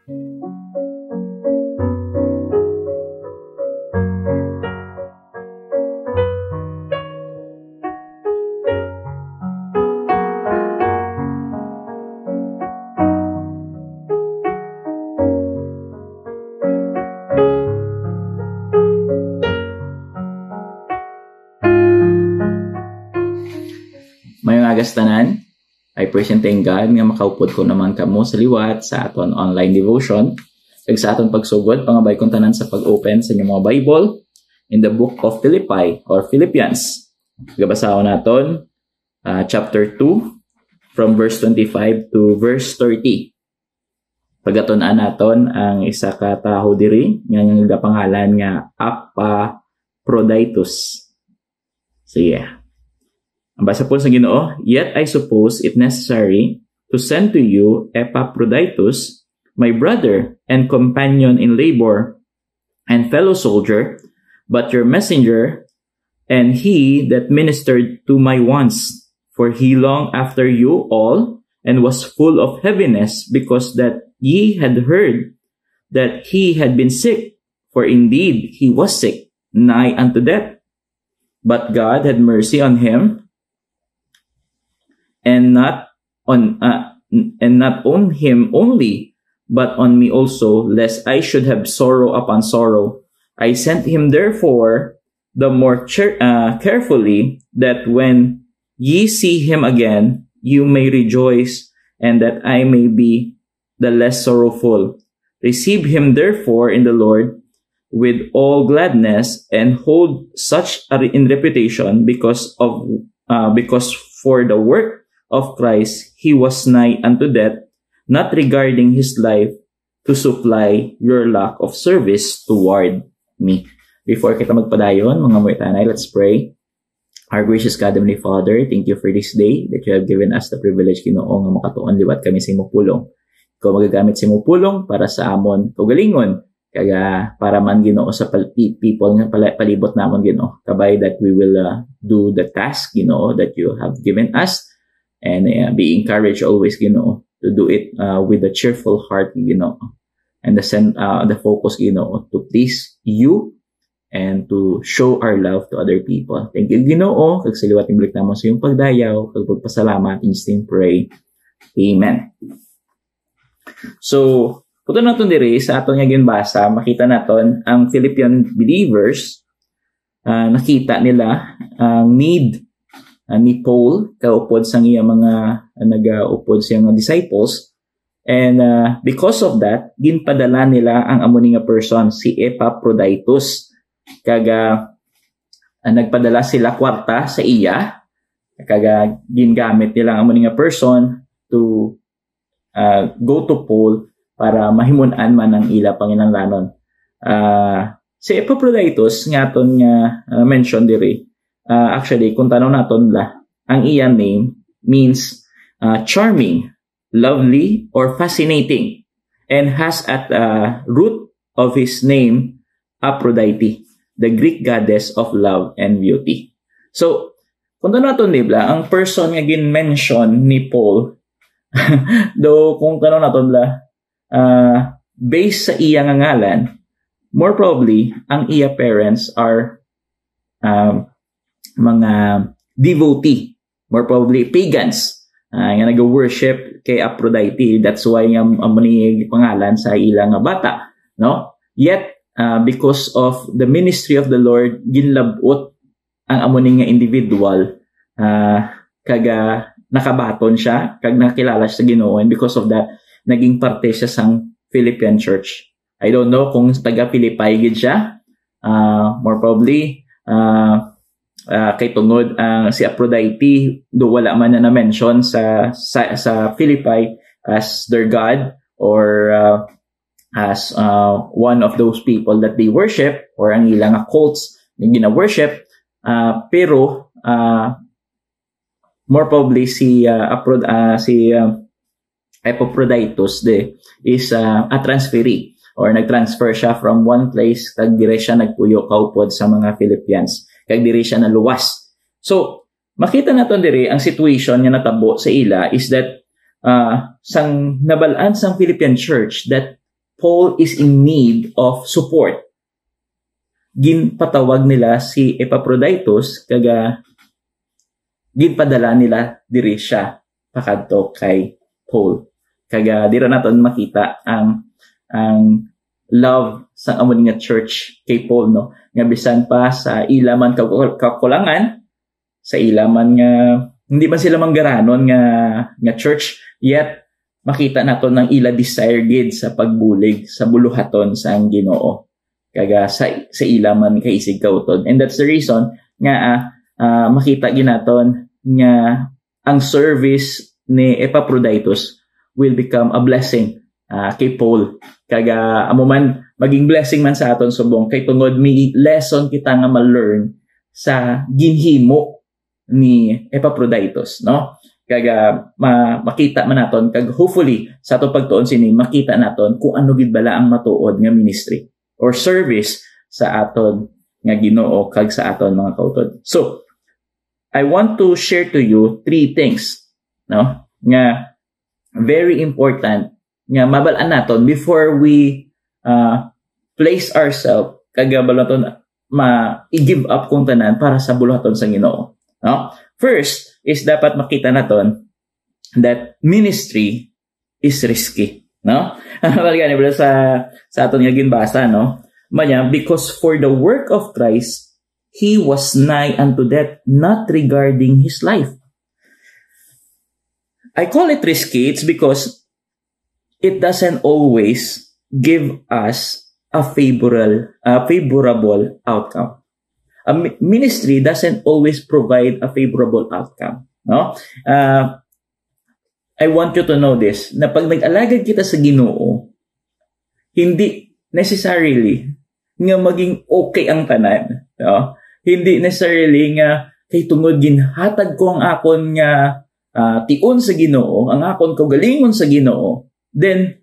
Mayong agastanan, I present thank God nga makaupod ko naman kamo sa liwat sa aton online devotion. Kag sa aton pagsugod, pangabay kong tanan sa pag-open sa inyong mga Bible in the book of Philippi or Philippians. Gabasahon naton chapter 2 from verse 25 to verse 30. Pagatunan naton ang isa ka taho diri nga nagapangalan nga Epaphroditus. So yeah. Ang basa po sa Ginoo, "Yet I suppose it necessary to send to you Epaphroditus, my brother and companion in labor and fellow soldier, but your messenger, and he that ministered to my wants. For he longed after you all, and was full of heaviness, because that ye had heard that he had been sick. For indeed he was sick, nigh unto death. But God had mercy on him, and not on him only, but on me also, lest I should have sorrow upon sorrow. I sent him therefore the more carefully, that when ye see him again, you may rejoice, and that I may be the less sorrowful. Receive him therefore in the Lord with all gladness, and hold such in reputation, because for the work of Christ he was nigh unto death, not regarding his life, to supply your lack of service toward me." Before kita magpadayon, mga muetanay, let's pray. Our gracious God, Heavenly Father, thank you for this day that you have given us the privilege, Ginoo, nga makatuon liwat kami sa imong pulong. Ikaw magagamit sa imong pulong para sa amon kaugalingon, kaya para man, Ginoo, sa people nga palibot namon, Ginoo, kabay that we will do the task, Ginoo, that you have given us. And be encouraged always, Ginoo, to do it with a cheerful heart, Ginoo. And the focus, Ginoo, to please you and to show our love to other people. Thank you, Ginoo. Kag sa liwat ibalik namo sa iyong pagdayaw, kag pagpasalamat, instant pray. Amen. So, puto naton diri sa aton nga ginbasa, makita naton ang Philippian believers, nakita nila ang need ni Paul kaupod sa iya mga nagaupod sa mga disciples, and because of that ginpadala nila ang amo nga person, si Epaphroditus. Kaga nagpadala sila kwarta sa iya, kaga gingamit nila ang amo nga person to go to Paul para mahimun-an man ang ila panginahanglanon. Si Epaphroditus ngaton nga mention diri. Actually, kung tanaw naton ang iya name means charming, lovely, or fascinating, and has at root of his name Aphrodite, the Greek goddess of love and beauty. So, kung tanaw naton ang person nga gin-mention ni Paul, though kung tanaw naton based sa iya nga ngalan, more probably ang iya parents are mga devotee, more probably pagans, nga nag-worship kay Aphrodite. That's why ang ni pangalan sa ilang bata, no? Yet because of the ministry of the Lord, ginlabot ang amo nga individual, kaga nakabaton siya, kag nakilala siya sa Ginoo, and because of that naging parte siya sang Philippian church. I don't know kung taga Philippi gid siya, more probably kay tungod si Aphrodite, do wala man na mention sa Philippi as their god, or as one of those people that they worship, or ang ilang cults na gina-worship, pero more probably si Epaphroditus is a transferee, or nag-transfer siya from one place, kag dire siya nagpuyo kaupod sa mga Philippians, kag diri siya naluwas. So, makita naton diri ang situation nga natabo sa ila is that sang nabalaan sang Philippian church that Paul is in need of support. Ginpatawag nila si Epaphroditus kaga ginpadala nila diri siya pakadto kay Paul. Kaga dira naton makita ang love sa amon nga church kay Paul, no, nga bisan pa sa ilaman kakulangan, sa ilaman nga hindi man sila manggaranon nga church, yet makita naton ng ila desire gid sa pagbulig sa buluhaton sa ang Ginoo kaga sa ilaman kay isig kauton. And that's the reason nga makita ginaton nga ang service ni Epaphroditus will become a blessing kay Paul. Kaga amo man maging blessing man sa aton subong kay tungod may lesson kita nga ma-learn sa ginhimo ni Epaphroditus, no? Kaga makita man naton kag hopefully sa ato pagtuon sini makita naton kung ano gid bala ang matuod nga ministry or service sa aton nga Ginoo kag sa aton mga kauton. So I want to share to you 3 things, no, nga very important nga mabalaan naton before we place ourselves kaga balaton i-give up kung tanan para sa buluhaton sa Ginoo, no? First is dapat makita naton that ministry is risky, no? Balgani bala sa aton nga ginbasa, no? Manya, because for the work of Christ he was nigh unto death, not regarding his life. I call it risky. It's because it doesn't always give us a favorable outcome. A ministry doesn't always provide a favorable outcome, no? I want you to know this, na pag nag-alagad kita sa Ginoo, hindi necessarily nga maging okay ang tanan, no? Hindi necessarily nga kay tungod ginhatag ko ang akon nga tion sa Ginoo, ang akon kaugalingon sa Ginoo, then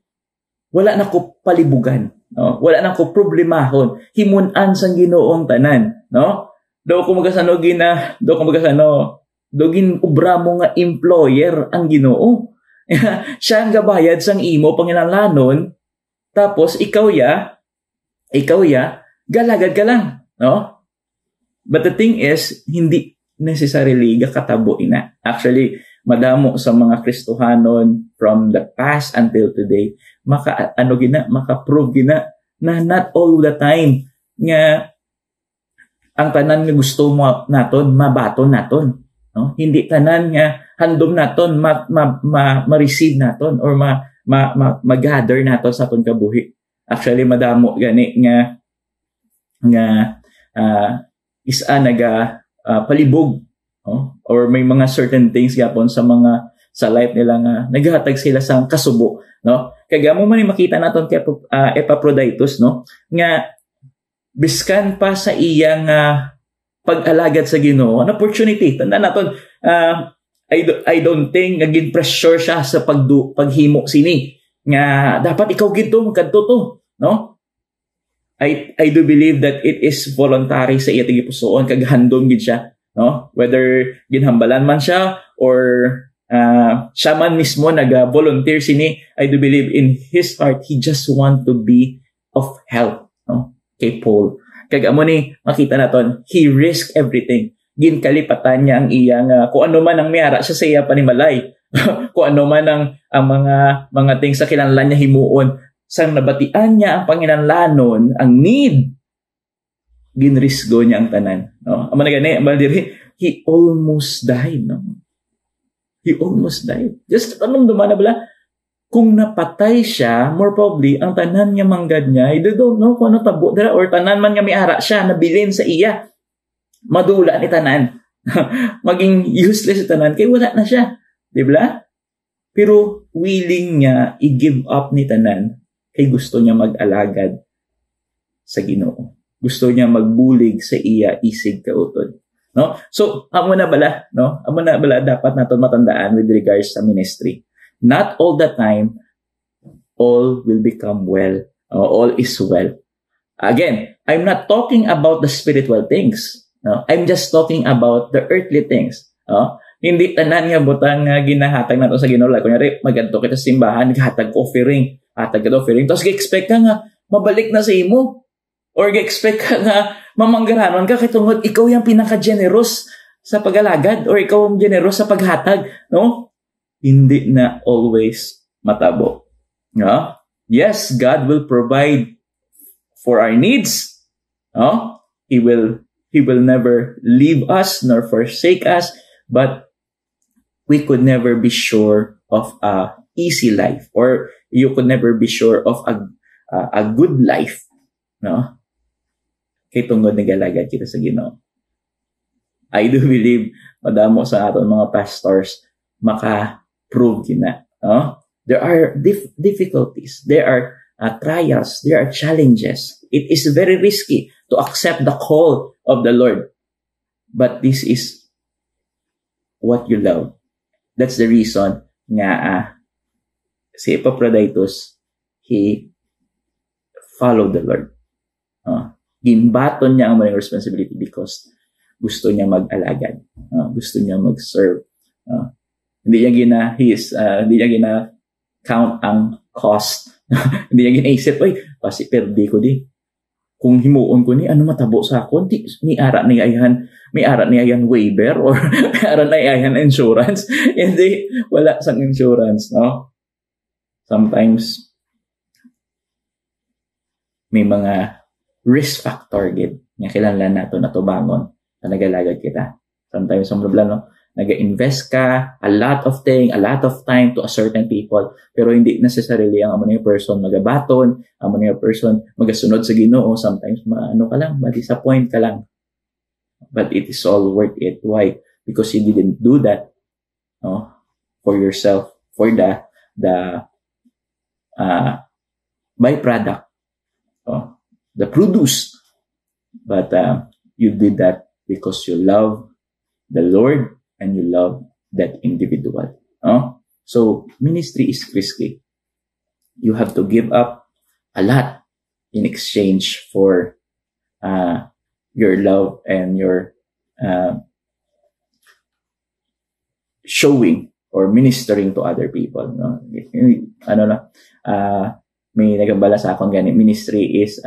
wala na ko palibugan, no? Wala na ko problemahon, himun-an sang Ginoong tanan, no? Do gin ubra mo nga employer ang Ginoo. Siya ang gabayad sang imo panginahanglanon, tapos ikaw ya galagad ka lang, no? But the thing is, hindi necessarily gakatabo ina. Actually, madamo sa mga Kristohanon from the past until today, maka-prove gina na not all the time nga ang tanan nga gusto mo naton mabaton naton, no? Hindi tanan nga handom naton ma-receive naton or ma-gather naton sa aton kabuhi. Actually, madamo gani nga isa palibog, no? Or may mga certain things gapon sa life nila nga naghatag sila sa kasubo, no? Kaya mo man makita naton kay Epaphroditus, no, nga biskan pa sa iyang pag-alagad sa Ginoo, an opportunity tanda naton, I don't think naging pressure siya sa paghimo sini nga dapat ikaw gito magkadto to, no? I do believe that it is voluntary sa iya tigipusoon kag handom gid siya, no? Whether ginhambalan man siya or siya man mismo nag-volunteer sini, I do believe in his heart he just want to be of help, no, kay Paul. Kag amo ni makita naton, he risked everything. Ginkalipatan niya ang iyang kung ano man ang miyara siya sa iya panimalay. Kung ano man ang mga things sa kinahanglan niya himuon, sang nabatian niya ang panginahanglanon, ang need, ginrisgo niya ang tanan, no? Amo na gani, he almost died, no? He almost died. Just tanong duman na bala, kung napatay siya, more probably ang tanan niya manggad niya, I don't know kung ano tabo dira or tanan man nga miara siya nabilin sa iya, madula ni tanan. Maging useless si tanan kay wala na siya, di ba? Pero willing niya i-give up ni tanan kay gusto niya mag-alagad sa Ginoo. Gusto niya magbulig sa iya isig kauton, no? So amo na bala, no? Amo na bala dapat naton matandaan with regards sa ministry. Not all the time all will become well. All is well. Again, I'm not talking about the spiritual things, no? I'm just talking about the earthly things, no? Hindi tanan nga butang nga ginahatag nato sa Ginoo. Kunyari magadto kita sa simbahan, naghatag offering. atag ka offering, tapos ga-expect ka nga mabalik na sa imo. Or ga-expect ka nga mamanggaranon ka kay tungod ikaw yung pinaka-generous sa pag-alagad or ikaw ang generous sa paghatag, no? Hindi na always matabo. No? Yes, God will provide for our needs. No? He will never leave us nor forsake us, but we could never be sure of a easy life, or you could never be sure of a good life, no? Kay tungod nagalagad kita sa Ginoo. I do believe madamo sa aton mga pastors maka-prove kina, no? There are difficulties, there are trials, there are challenges. It is very risky to accept the call of the Lord, but this is what you love. That's the reason nga si Epaphroditus, he followed the Lord. Ginbaton niya ang maling responsibility because gusto niya mag-alagad. Gusto niya mag-serve. Hindi niya gina-count ang cost. Hindi niya ginaisip, kasi perdi ko di. Kung himuon ko ni, ano matabo sa ako? May ara ni ayan waiver or may ara na ayan insurance. Hindi, wala sang insurance, no? Sometimes, may mga risk factor gid nga kinahanglan nato na tubangon na nagalagad kita. Sometimes ang problema, nag-invest ka a lot of time to a certain people, pero hindi necessarily ang amo niya person magabaton, amo niya person magasunod sa Ginoo. Sometimes ma-disappoint ka lang. But it is all worth it. Why? Because you didn't do that, no, for yourself, for the byproduct, the produce, but you did that because you love the Lord and you love that individual. So ministry is risky. You have to give up a lot in exchange for your love and your showing or ministering to other people. No? May nagabala sa akong ganit. Ministry is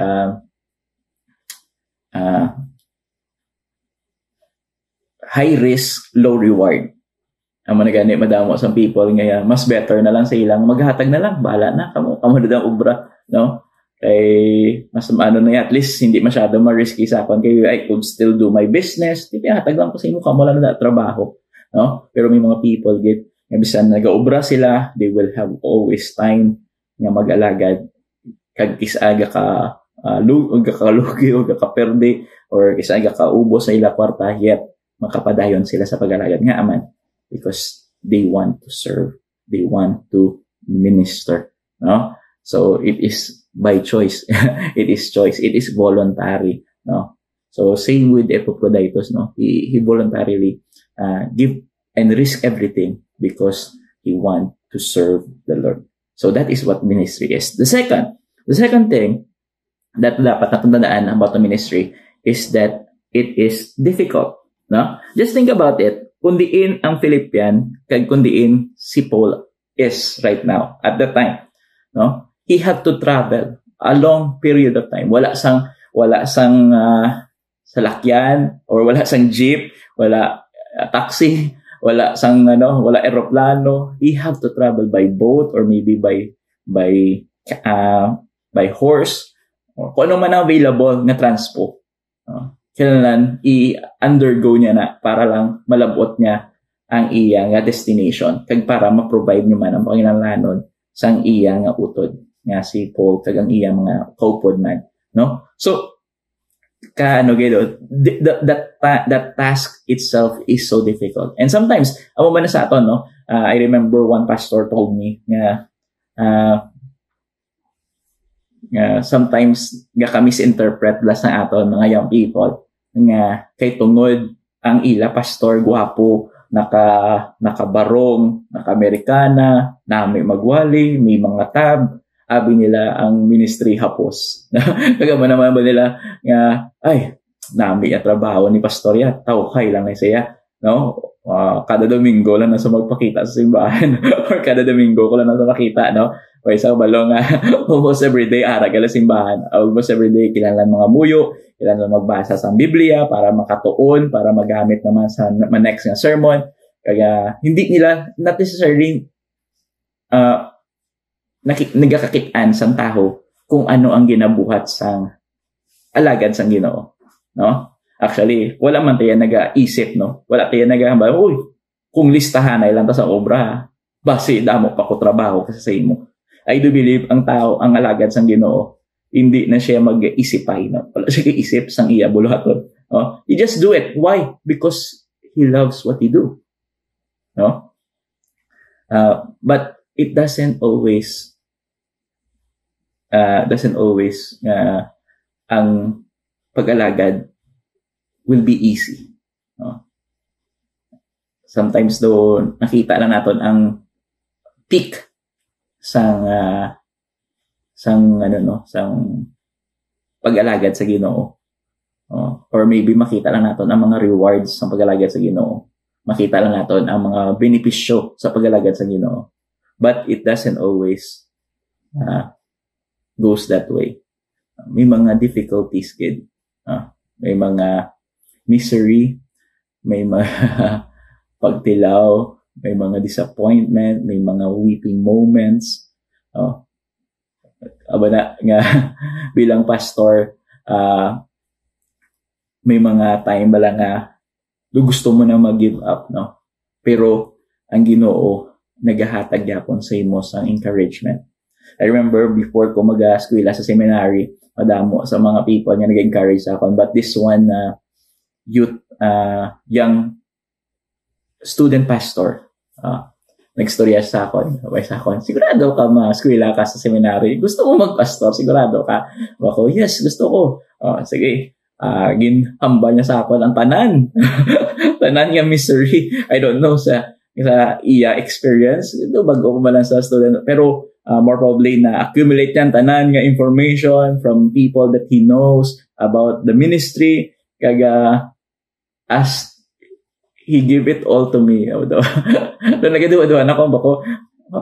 high risk, low reward. Ang mga ganit madamo sa people ngayon, mas better na lang sa ilang maghatag na lang, bahala na kamo ang ubra, no? Kay mas at least hindi masyado ma-risky sa akon, kay I could still do my business. Hatag lang ko sa imo kamo lang na trabaho, no? Pero may mga people nga bisan nagaobra sila, they will have always time nga mag-alagad kag isaga ka kalugi o kaperde or isaga ka ubos sa ila kwarta, yet makapadayon sila sa pag-alagad nga aman because they want to serve, they want to minister, no? So it is by choice. It is choice, it is voluntary, no? So same with Epaphroditus, no? He voluntarily give and risk everything because he want to serve the Lord. So that is what ministry is. The second thing that dapat natandaan about the ministry is that it is difficult. No? Just think about it. Kundiin ang Philippian, kag kundiin si Paul is right now at the time. No? He had to travel a long period of time. Wala sang salakyan or wala sang jeep, wala taxi, wala eroplano. He have to travel by boat or maybe by horse or kung ano man available na transpo. Kailangan i-undergo niya na para lang malabot niya ang iya nga destination kag para ma-provide niyo man ang panginahanglanon sang iya nga utod nga si Paul kag ang iya mga kaupod man, no? So that task itself is so difficult. And sometimes, amo man na sa aton, no? I remember one pastor told me nga sometimes nga ka misinterpret las na aton mga young people nga kay tungod ang ila pastor gwapo, nakabarong, naka-Amerikana, na may magwali, may mga tab, abi nila ang ministry hapos. Kagama naman ba nila nga, ay, nami ang trabaho ni pastor ya, tawkay lang na siya, no? Kada Domingo lang na sa magpakita sa simbahan or kada Domingo ko lang na sa makita, no? O isa balong almost everyday aragala simbahan. Almost everyday kailangan mga muyo, kailangan magbasa sa Biblia para makatuon, para magamit naman sa next na sermon. Kaya hindi nila not necessarily nagakakitaan sa tao kung ano ang ginabuhat sa alagad sa Ginoo, no? Actually, wala man tayo nag-iisip, no? Wala tayo nag-ahambal, kung listahan ay lang ta sa obra, base damo pa ko trabaho kasi sa imo. I do believe ang tao, ang alagad sa Ginoo, hindi na siya mag-isipay, no? Wala siya isip sang iya buluhaton, no? He just do it. Why? Because he loves what he do, no? But it doesn't always ang pag-alagad will be easy, no? Sometimes do nakita lang naton ang peak sang pag-alagad sa Ginoo, or maybe makita lang naton ang mga rewards sa pag-alagad sa Ginoo, makita lang naton ang mga benepisyo sa pag-alagad sa Ginoo, but it doesn't always goes that way. May mga difficulties, kid. May mga misery, may mga pagtilaw, may mga disappointment, may mga weeping moments. Aba na nga bilang pastor, may mga time bala nga gusto mo na mag-give up, no? Pero ang Ginoo nagahatag gyapon sa imo sang encouragement. I remember before ko mag-eskwela sa seminary, madamo sa mga people nga nag-encourage sa akon, but this one youth young student pastor nagstorya sa akon, sigurado ka ma-eskwela ka sa seminary, gusto mo mag-pastor, sigurado ka? Ako, yes, gusto ko. Sige, ginhamba niya sa akon ang tanan tanan nga misery. I don't know sa iya experience, ito bago ko ba lang sa student, pero more probably na accumulate yan tanan nga information from people that he knows about the ministry, kaga as he give it all to me. Doon nagaduwa-duwa na ko bako,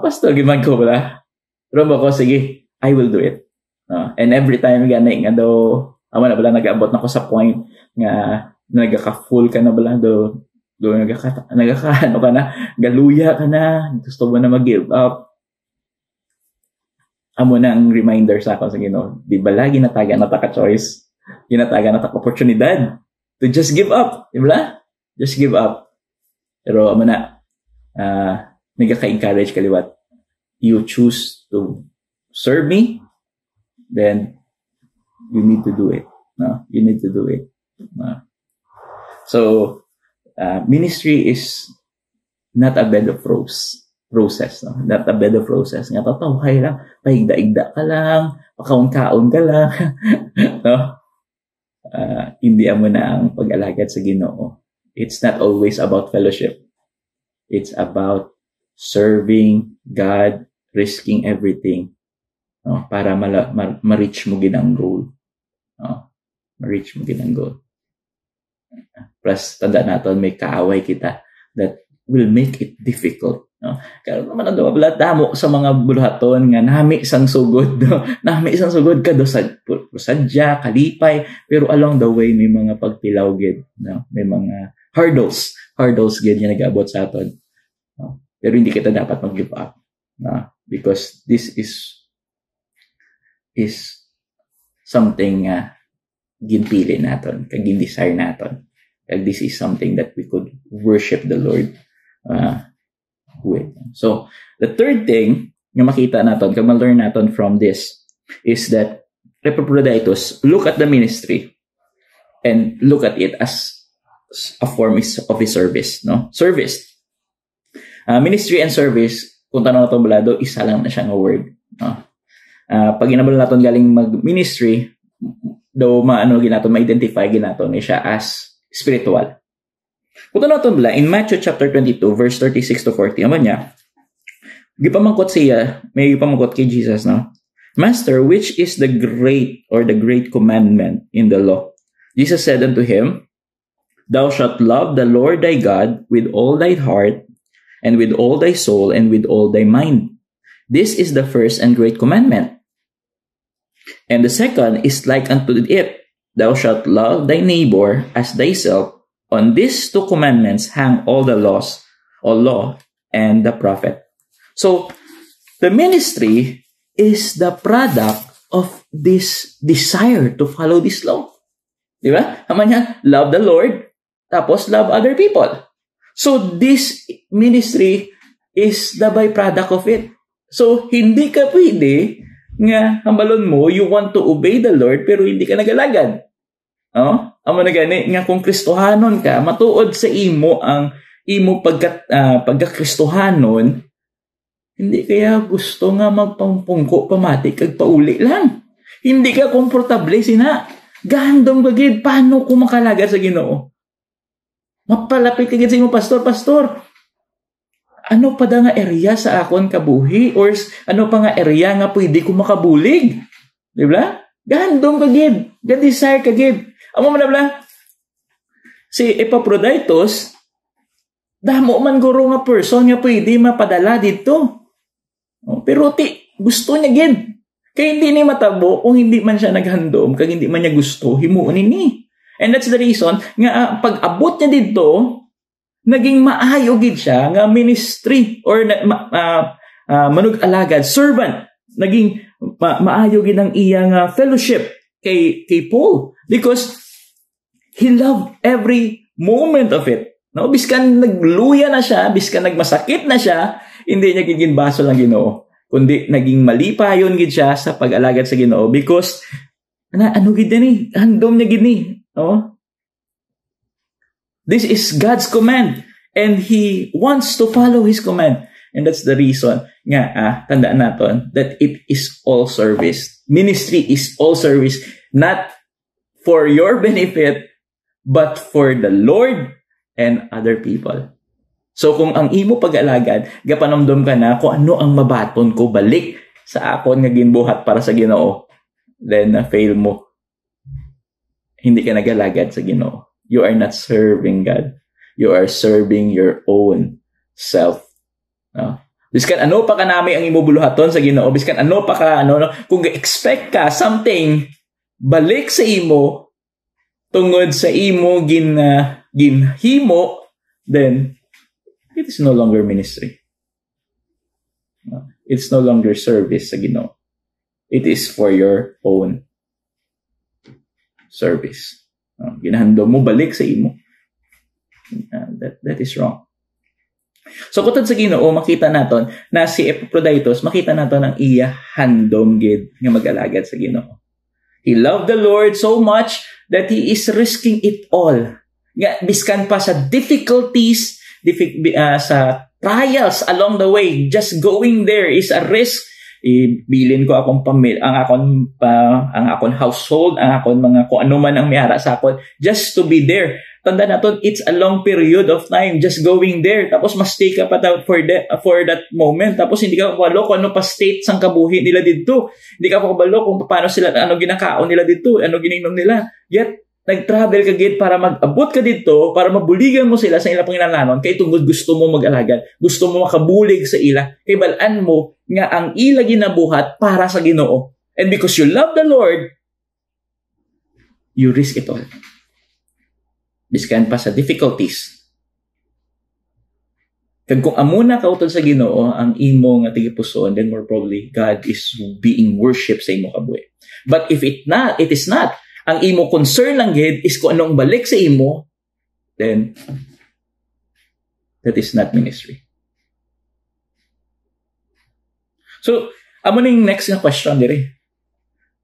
pastor gimag ko bala, pero bako sige, I will do it. And every time ganay nga do amo na bala nag-abot na ko sa point nga nagaka-full ka na bala do nagaka ano ka na, galuya ka na, gusto mo na mag-give up. Amo na ang reminder sa ako sa Ginoo, di ba lagi nataga na taka-choice, ginataga na taka-oportunidad to just give up, di ba? Just give up. Pero amo na, nagaka-encourage kaliwat. You choose to serve me, then you need to do it. No, you need to do it. So ministry is not a bed of roses, no? Not a bed of roses. Nga tatawhay lang, pahigda-igda ka lang, pakaon-kaon ka lang, no? Hindi mo na ang pag-alagad sa Ginoo. It's not always about fellowship. It's about serving God, risking everything, no? Para ma-reach mo ginang goal. No? Ma-reach mo ginang goal. Plus, tanda natin, may kaaway kita that will make it difficult. No? Kaya naman ang damo sa mga buluhaton nga nami isang sugod. No? Nami isang sugod ka do sadya, kalipay, pero along the way may mga pagtilaw gid. No? May mga hurdles gid nga nag-abot sa aton. No? Pero hindi kita dapat mag-give up. No? Because this is something ginpili naton, kag gin-desire naton. Kag this is something that we could worship the Lord with. So, the third thing na makita natin, kag ma-learn natin from this, is that Epaphroditus, look at the ministry and look at it as a form of his service. No? Service. Ministry and service, kung tanong natin balado, isa lang na siya nga word. No? Pag inabal natin galing mag-ministry, daw ma-identify ginaton siya as spiritual. Kung tanong natin bala, in Matthew chapter 22, verse 36 to 40, naman niya, may gipamangkot kay Jesus, no? Master, which is the great commandment in the law? Jesus said unto him, Thou shalt love the Lord thy God with all thy heart, and with all thy soul, and with all thy mind. This is the first and great commandment. And the second is like unto it, Thou shalt love thy neighbor as thyself. On these two commandments hang all the laws, or law, and the prophet. So, the ministry is the product of this desire to follow this law. Di ba? Tama niya, love the Lord, tapos love other people. So, this ministry is the byproduct of it. So, hindi ka pwede nga hambalon mo, you want to obey the Lord, pero hindi ka nagalagad. Oh? Amo na gani, nga kung Kristohanon ka, matuod sa imo ang imo pagka-Kristohanon, hindi kaya gusto nga magpampungko pamati kag pauli lang. Hindi ka komportable sina. Gandom bagid, paano ko makalagad sa Ginoo? Mapalapit ka sa imo, pastor. Ano pa da nga area sa akon kabuhi? Or ano pa nga area nga pwede ko makabulig? Di ba? Gandom kagid. Ga-desire kagid. Amo man bla? Si Epaphroditus, damo man guro nga person nga pwede mapadala dito. Pero gusto niya gid. Kaya hindi ni matabo kung hindi man siya naghandom, kag hindi man niya gusto, himuon ni. And that's the reason nga pag-abot niya dito, naging maayo gid siya nga ministry or manug-alagad, servant. Naging maayo gid ang iyang fellowship kay Paul because he loved every moment of it. No, biskan nagluya na siya, biskan nagmasakit na siya, hindi niya gid baso lang Ginoo, kundi naging malipayon gid siya sa pag-alagad sa Ginoo because ano gid ni, handom niya gid ni, no? This is God's command and He wants to follow His command. And that's the reason nga, tandaan natin that it is all service. Ministry is all service, not for your benefit, but for the Lord and other people. So kung ang imo pag-alagad, gapanomdom ka na kung ano ang mabaton ko balik sa akon nga ginbuhat para sa Ginoo, then fail mo. Hindi ka nagalagad sa Ginoo. You are not serving God. You are serving your own self. No? Biskan ano pa ka nami ang imo buluhaton sa Ginoo, biskan ano pa ka kung expect ka something balik sa imo tungod sa imo ginhimo, then it is no longer ministry. No? It's no longer service sa Ginoo. It is for your own service. Ginahando mo balik sa imo. That is wrong. So kutod sa Ginoo, makita naton na si Epaphroditus, makita naton ang iya handom gid nga mag-alagad sa Ginoo. He loved the Lord so much that he is risking it all. Nga biskan pa sa difficulties, sa trials along the way, just going there is a risk. Ibilin ko akong ang akon household, ang akon mga kung ano man ang mayara sa akon, just to be there. Tanda natin, it's a long period of time just going there. Tapos mas-stay ka pa for that moment. Tapos hindi ka kabalo kung ano pa state sang kabuhi nila dito. Hindi ka pa kabalo kung paano sila, ano ginakaon nila dito, ano gininom nila. Yet, nag-travel ka gid para mag-abot ka dito, para mabuligan mo sila sa ilang panginalanon, kay tungod gusto mo mag-alagad, gusto mo makabulig sa ila, kay balaan mo nga ang ila ginabuhat para sa Ginoo. And because you love the Lord, you risk it all. Biskan pa sa difficulties. Kag kung amuna kautol sa Ginoo ang imo nga tigipuson, then more probably God is being worshipped sa imo kabuhi. But if it is not, ang imo concern lang gid is kung anong balik sa imo, then that is not ministry. So, amo ning next na question dire.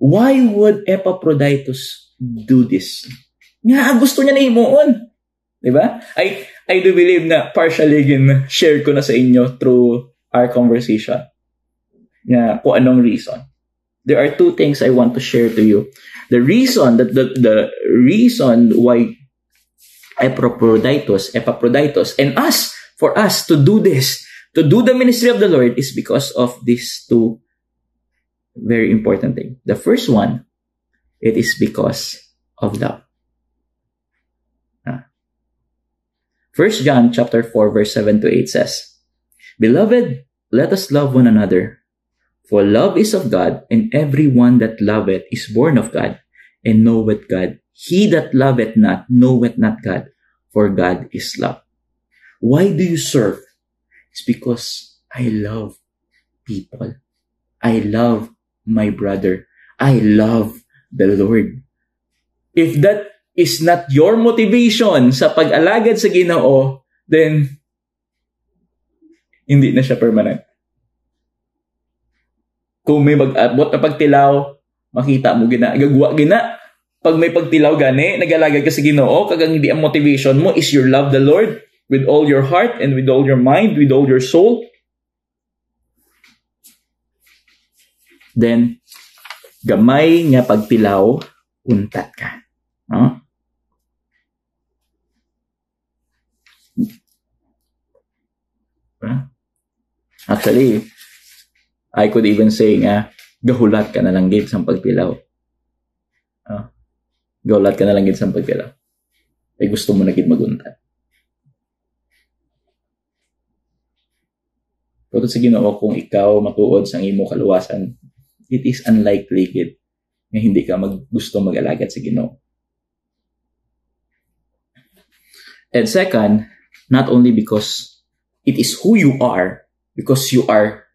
Why would Epaphroditus do this? Nga gusto niya na himuon. Diba? I do believe na partially share ko na sa inyo through our conversation. Nga kung anong reason. There are two things I want to share to you. The reason that the reason why Epaphroditus and for us to do this, to do the ministry of the Lord, is because of these two very important things. The first one, it is because of love. 1 John chapter 4, verse 7 to 8 says, Beloved, let us love one another. For love is of God, and every one that loveth is born of God, and knoweth God. He that loveth not knoweth not God, for God is love. Why do you serve? It's because I love people. I love my brother. I love the Lord. If that is not your motivation sa pag-alagad sa Ginoo, then hindi na siya permanent. Kung may mag-abot na pagtilaw, makita mo gagawa gina. Pag may pagtilaw gani, nag-alagad ka sa Ginoo, kagang hindi ang motivation mo is your love the Lord with all your heart and with all your mind, with all your soul, then gamay nga pagtilaw, untat ka. Huh? Actually, I could even say nga, gahulat ka na lang gid sa pagtilaw. Gahulat ka na lang gid sa pagtilaw. Ay gusto mo na gid maguntat. Pero sa Ginoo, kung ikaw matuod sa imo kaluwasan, it is unlikely gid na hindi ka gusto mag-alagad sa Ginoo. And second, not only because it is who you are, because you are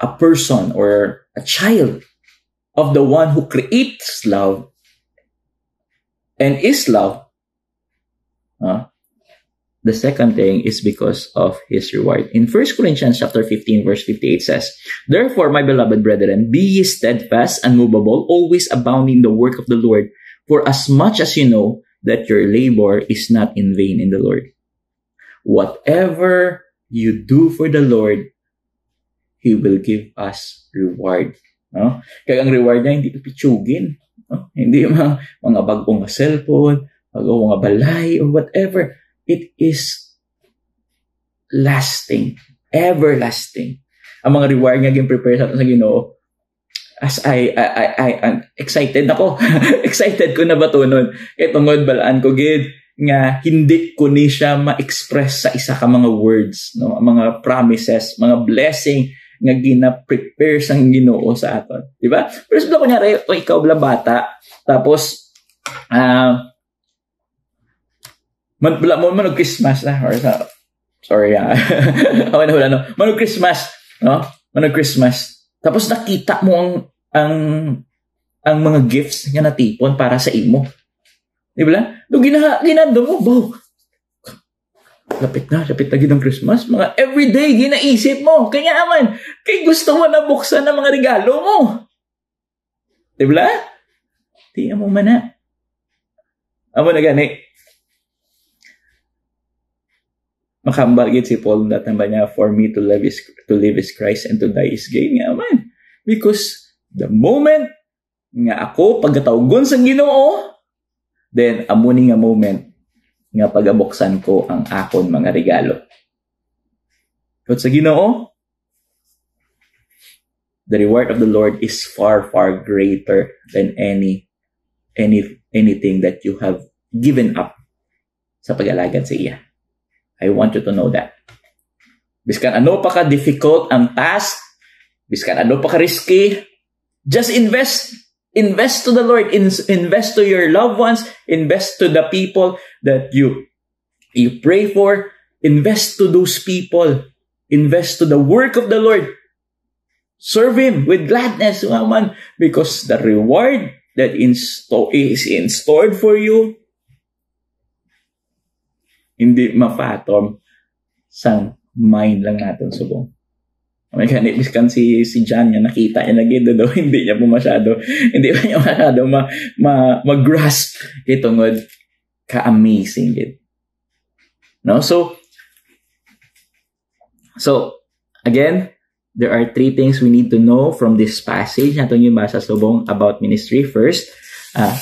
a person or a child of the one who creates love and is love. The second thing is because of His reward. In 1 Corinthians chapter 15, verse 58 says, Therefore, my beloved brethren, be ye steadfast, unmovable, always abounding in the work of the Lord, for as much as you know that your labor is not in vain in the Lord. Whatever you do for the Lord, He will give us reward. No? Kaya ang reward niya, hindi pipitsugin. No? Hindi mga bagong cellphone, bagong mga balay, or whatever. It is lasting, everlasting. Ang mga reward nga prepare sa atin sa Ginoo, as I'm excited ako. Excited ko na ba ito nun? Kaya tungod balaan ko gid nga hindi ko ni siya ma-express sa isa ka mga words, no? Mga promises, mga blessing nga gina-prepare sang Ginoo sa aton, di ba? Pero sabi ko kunyari, ikaw bla bata, tapos manog Christmas na or sorry manog Christmas, no? Manog Christmas. Tapos nakita mo ang mga gifts nga natipon para sa imo. Di ba? Do ginando mo, bow. Lapit na gid ang Christmas. Mga everyday ginaisip mo. Kaya man, kay gusto mo na buksan ang mga regalo mo. Di ba? Di mo man na. Amo na gani. Makambal gid si Paul that ba niya, for me to live is Christ and to die is gain nga man. Because the moment nga ako pagkatawgon sa Ginoo, then amo ni nga moment nga pagabuksan ko ang akon mga regalo. But sa Ginoo, the reward of the Lord is far greater than anything that you have given up sa pag-alagad sa iya. I want you to know that. Biskan ano pa ka difficult ang task, biskan ano pa ka risky, just invest to the Lord, invest to your loved ones, invest to the people that you pray for, invest to those people, invest to the work of the Lord. Serve Him with gladness, man, because the reward that is in store for you, hindi mafatom sa mind lang natin subong. May kanibis kan si John niya, nakita niya na gito daw, hindi niya masyado mag-grasp itong ka-amazing gid. No? So again, there are three things we need to know from this passage natin yung basa subong about ministry. First,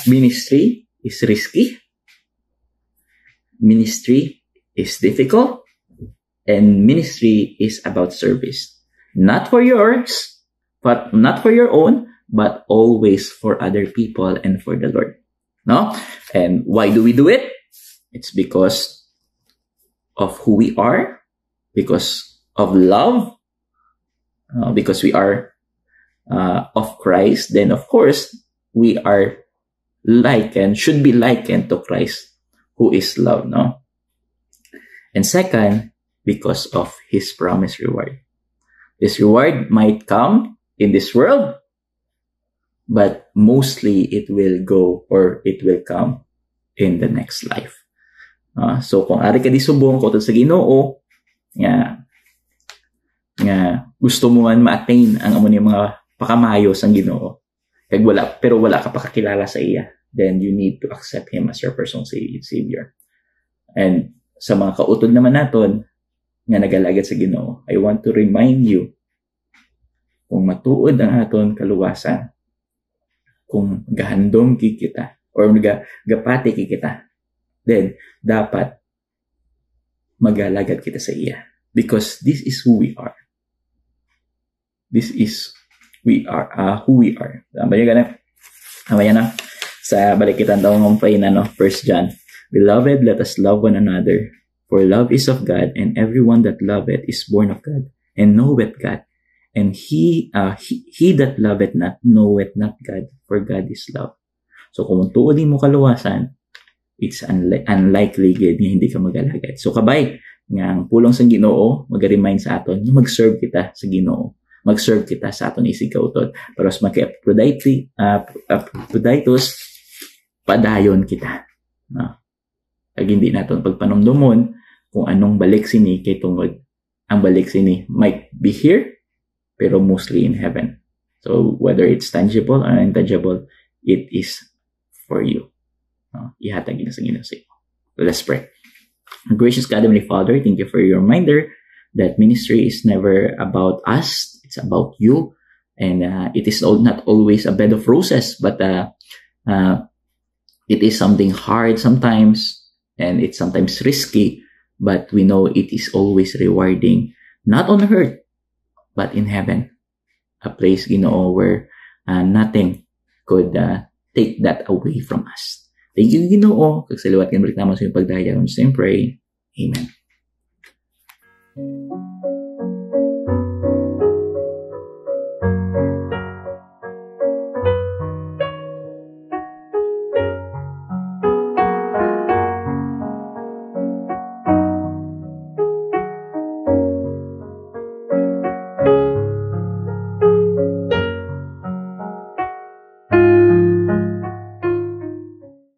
ministry is risky. Ministry is difficult, and ministry is about service. Not for yours, but not for your own, but always for other people and for the Lord. No? And why do we do it? It's because of who we are, because of love, because we are of Christ, then of course we are should be likened to Christ, who is love, no? And second, because of his promised reward. This reward might come in this world, but mostly it will come in the next life. So kung ari ka di subong ko sa Ginoo, nga gusto mo man ma-attain ang amo ni mga pakamayos ang Ginoo, pero wala ka pa kakilala sa iya, then you need to accept him as your personal savior. And sa mga kautod naman naton nga nagalagad sa Ginoo, I want to remind you, kung matuod ang aton kaluwasan, kung gahandom kita or gapati kita, then dapat magalagad kita sa iya, because this is who we are. This is who we are. Amaya na sa balikitan daw ng pray na 1 John. Beloved, let us love one another, for love is of God, and everyone that loveth is born of God, and knoweth God. And he that loveth not knoweth not God, for God is love. So kung tuodin mo kaluwasan, it's unlikely gid nga hindi ka magalagad. So kabay nga ang pulong sa Ginoo mag-remind sa aton nga mag-serve kita sa Ginoo. Mag-serve kita sa aton isig kautod. Pero mas Epaphroditus, padayon kita. Kag hindi naton pagpanumdumon kung anong balik sini kay tungod ang balik sini might be here, pero mostly in heaven. So whether it's tangible or intangible, it is for you. Ihatag na sa Ginoo sa iyo. Let's pray. Gracious God, Heavenly Father, thank you for your reminder that ministry is never about us, it's about you. And it is not always a bed of roses, but it is something hard sometimes, and it's sometimes risky, but we know it is always rewarding, not on earth, but in heaven. A place, Ginoo, where nothing could take that away from us. Thank you, Ginoo. Kagsaliwat kan balik naman sa iyong pagdaya. I pray. Amen.